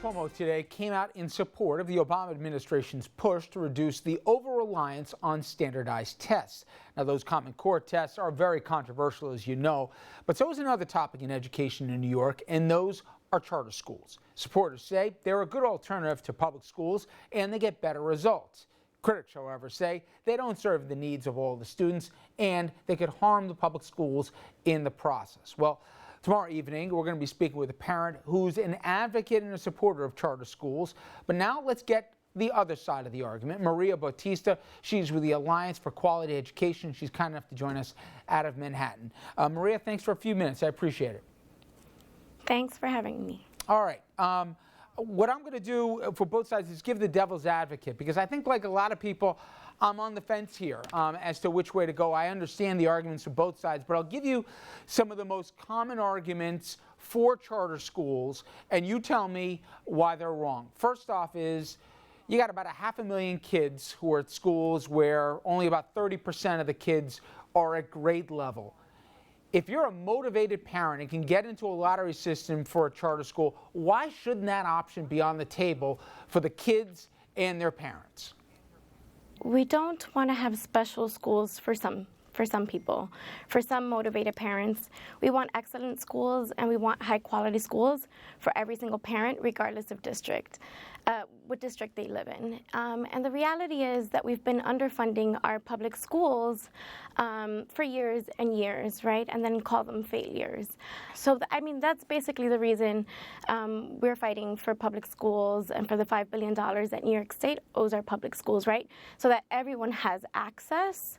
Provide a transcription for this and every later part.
Cuomo today came out in support of the Obama administration's push to reduce the over-reliance on standardized tests. Now, those Common Core tests are very controversial, as you know, but so is another topic in education in New York, and those are charter schools. Supporters say they're a good alternative to public schools, and they get better results. Critics, however, say they don't serve the needs of all the students, and they could harm the public schools in the process. Well, tomorrow evening, we're going to be speaking with a parent who's an advocate and a supporter of charter schools. But now let's get the other side of the argument. Maria Bautista, she's with the Alliance for Quality Education. She's kind enough to join us out of Manhattan. Maria, thanks for a few minutes. I appreciate it. Thanks for having me. All right. What I'm going to do for both sides is give the devil's advocate, because I think, like a lot of people, I'm on the fence here as to which way to go. I understand the arguments for both sides, but I'll give you some of the most common arguments for charter schools, and you tell me why they're wrong. First off is you got about 500,000 kids who are at schools where only about 30% of the kids are at grade level. If you're a motivated parent and can get into a lottery system for a charter school, why shouldn't that option be on the table for the kids and their parents? We don't want to have special schools for some people. For some motivated parents, we want excellent schools and we want high quality schools for every single parent, regardless of what district they live in. And the reality is that we've been underfunding our public schools for years and years, right? And then call them failures. So, that's basically the reason we're fighting for public schools and for the $5 billion that New York State owes our public schools, right? So that everyone has access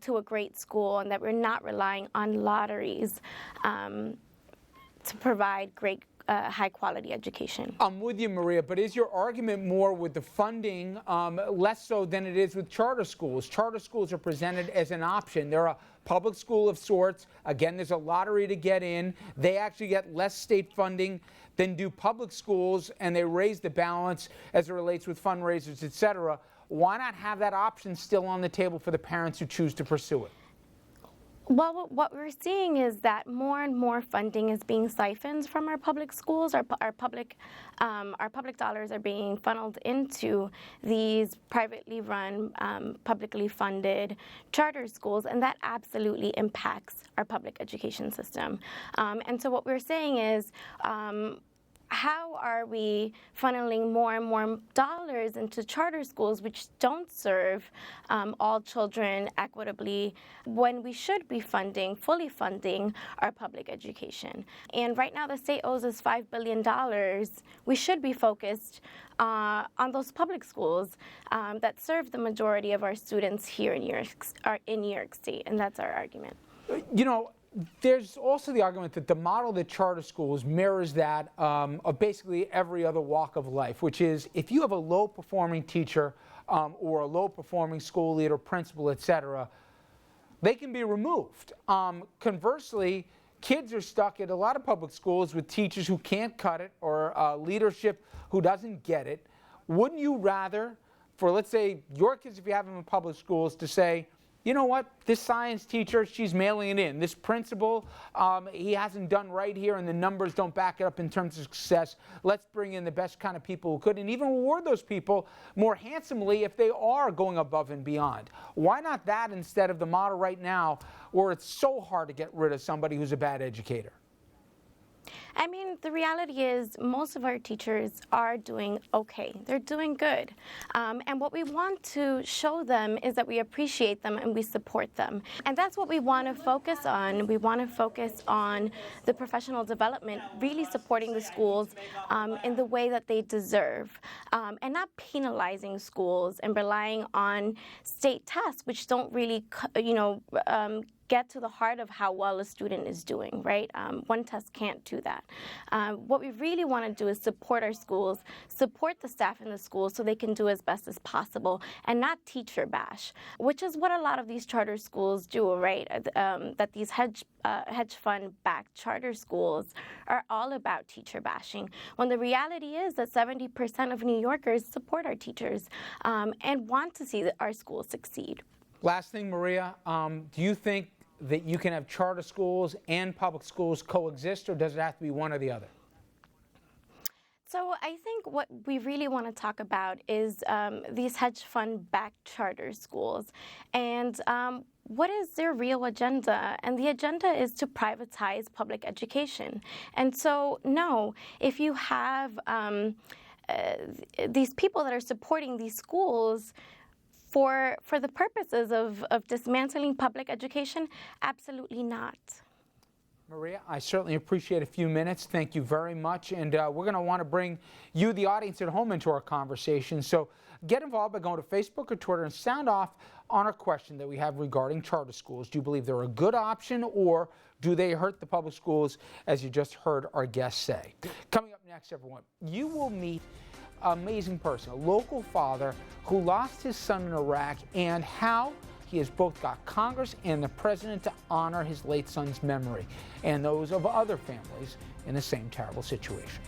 to a great school and that we're not relying on lotteries to provide great high-quality education. I'm with you, Maria, but is your argument more with the funding less so than it is with charter schools? Charter schools are presented as an option. They're a public school of sorts. Again, there's a lottery to get in. They actually get less state funding than do public schools, and they raise the balance as it relates with fundraisers, et cetera. Why not have that option still on the table for the parents who choose to pursue it? Well, what we're seeing is that more and more funding is being siphoned from our public schools. Our public dollars are being funneled into these privately run, publicly funded charter schools, and that absolutely impacts our public education system. And so what we're saying is, how are we funneling more and more dollars into charter schools which don't serve all children equitably when we should be fully funding our public education? And right now the state owes us $5 billion. We should be focused on those public schools that serve the majority of our students here in New York State, and that's our argument. You know, there's also the argument that the model that charter schools mirrors that of basically every other walk of life, which is if you have a low-performing teacher or a low-performing school leader, principal, et cetera, they can be removed. Conversely, kids are stuck at a lot of public schools with teachers who can't cut it or leadership who doesn't get it. Wouldn't you rather, for let's say your kids, if you have them in public schools, to say, you know what, this science teacher, she's mailing it in. This principal, he hasn't done right here and the numbers don't back it up in terms of success. Let's bring in the best kind of people who could and even reward those people more handsomely if they are going above and beyond. Why not that instead of the model right now where it's so hard to get rid of somebody who's a bad educator? The reality is most of our teachers are doing okay. They're doing good. And what we want to show them is that we appreciate them and we support them. And that's what we want to focus on. We want to focus on the professional development, really supporting the schools in the way that they deserve, and not penalizing schools and relying on state tests, which don't really, get to the heart of how well a student is doing, right? One test can't do that. What we really want to do is support our schools, support the staff in the schools so they can do as best as possible and not teacher bash, which is what a lot of these charter schools do, right? That these hedge fund-backed charter schools are all about teacher bashing, when the reality is that 70% of New Yorkers support our teachers and want to see our schools succeed. Last thing, Maria, do you think that you can have charter schools and public schools coexist, or does it have to be one or the other? So I think what we really want to talk about is these hedge fund-backed charter schools, and what is their real agenda? And the agenda is to privatize public education. And so, no, if you have these people that are supporting these schools for the purposes of dismantling public education, absolutely not. Maria, I certainly appreciate a few minutes. Thank you very much. And we're going to want to bring you, the audience at home, into our conversation. So get involved by going to Facebook or Twitter and sound off on our question that we have regarding charter schools. Do you believe they're a good option, or do they hurt the public schools, as you just heard our guests say? Coming up next, everyone, you will meet an amazing person, a local father who lost his son in Iraq, and how he has both got Congress and the president to honor his late son's memory and those of other families in the same terrible situation.